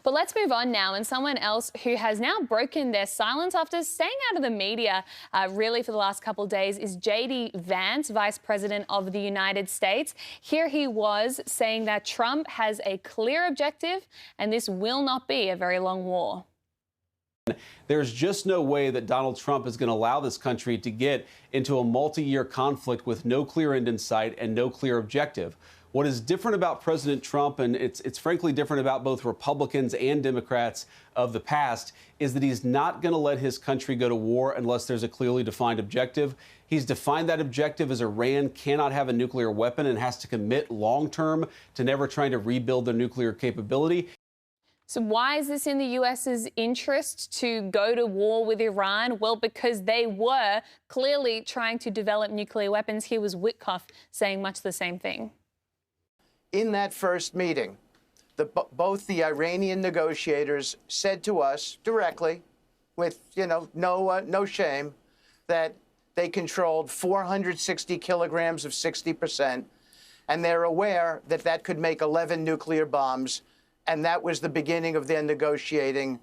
But let's move on now. And someone else who has now broken their silence after staying out of the media really for the last couple of days is J.D. Vance, Vice President of the United States. Here he was saying that Trump has a clear objective and this will not be a very long war. There's just no way that Donald Trump is going to allow this country to get into a multi-year conflict with no clear end in sight and no clear objective. What is different about President Trump, and it's frankly different about both Republicans and Democrats of the past, is that he's not going to let his country go to war unless there's a clearly defined objective. He's defined that objective as Iran cannot have a nuclear weapon and has to commit long-term to never trying to rebuild their nuclear capability. So why is this in the US's interest to go to war with Iran? Well, because they were clearly trying to develop nuclear weapons. Here was Witkoff saying much the same thing. In that first meeting, both the Iranian negotiators said to us directly, with no shame, that they controlled 460 kilograms of 60%, and they're aware that that could make 11 nuclear bombs. And that was the beginning of their negotiating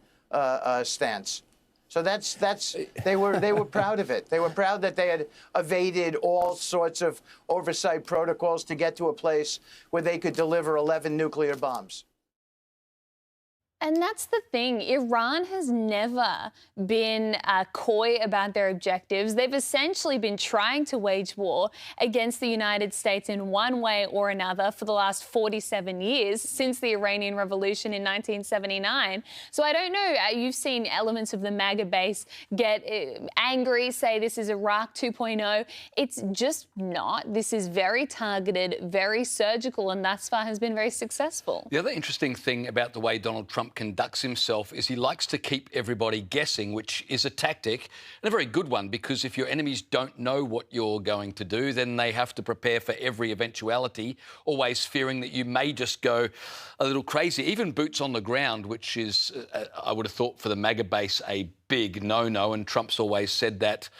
stance. So they were proud of it. They were proud that they had evaded all sorts of oversight protocols to get to a place where they could deliver 11 nuclear bombs. And that's the thing. Iran has never been coy about their objectives. They've essentially been trying to wage war against the United States in one way or another for the last 47 years, since the Iranian Revolution in 1979. So I don't know. You've seen elements of the MAGA base get angry, say this is Iraq 2.0. It's just not. This is very targeted, very surgical, and thus far has been very successful. The other interesting thing about the way Donald Trump conducts himself is he likes to keep everybody guessing, which is a tactic, and a very good one, because if your enemies don't know what you're going to do, then they have to prepare for every eventuality, always fearing that you may just go a little crazy. Even boots on the ground, which is, I would have thought for the MAGA base, a big no-no, and Trump's always said that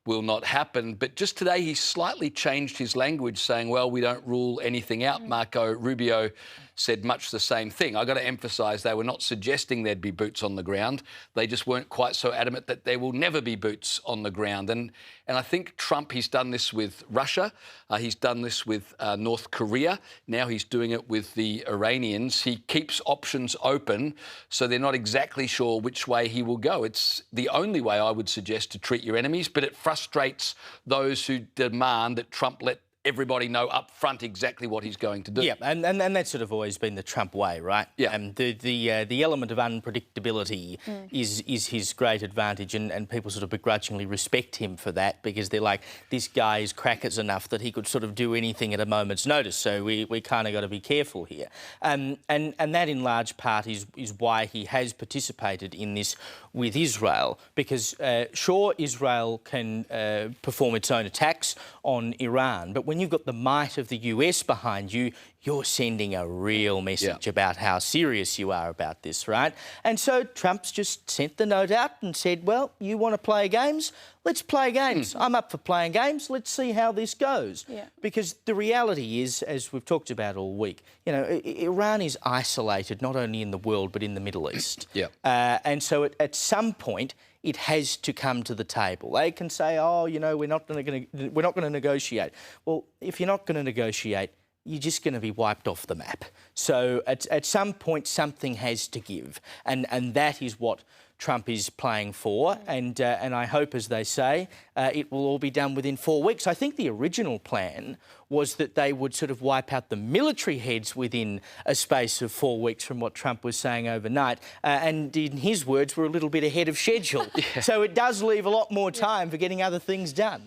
will not happen. But just today he slightly changed his language, saying, well, we don't rule anything out. Marco Rubio said much the same thing. I've got to emphasise they were not suggesting there'd be boots on the ground. They just weren't quite so adamant that there will never be boots on the ground. And I think Trump, he's done this with Russia. He's done this with North Korea. Now he's doing it with the Iranians. He keeps options open, so they're not exactly sure which way he will go. It's the only way I would suggest to treat your enemies, but it frustrates those who demand that Trump let everybody know up front exactly what he's going to do. Yeah, and that's sort of always been the Trump way, right? Yeah. The element of unpredictability is his great advantage, and people sort of begrudgingly respect him for that, because they're like, this guy is crackers enough that he could sort of do anything at a moment's notice, so we kind of got to be careful here. And that in large part is why he has participated in this with Israel, because sure, Israel can perform its own attacks on Iran, but when you've got the might of the US behind you, you're sending a real message about how serious you are about this, right? And so Trump's just sent the note out and said, well, you want to play games? Let's play games. I'm up for playing games. Let's see how this goes. Yeah. Because the reality is, as we've talked about all week, Iran is isolated not only in the world but in the Middle East. And so at some point, it has to come to the table. They can say, oh, we're not going to negotiate. Well, if you're not going to negotiate, you're just going to be wiped off the map. So at some point, something has to give, and that is what Trump is playing for. And I hope, as they say, it will all be done within 4 weeks. I think the original plan was that they would sort of wipe out the military heads within a space of 4 weeks, from what Trump was saying overnight. And in his words, we're a little bit ahead of schedule. So it does leave a lot more time for getting other things done.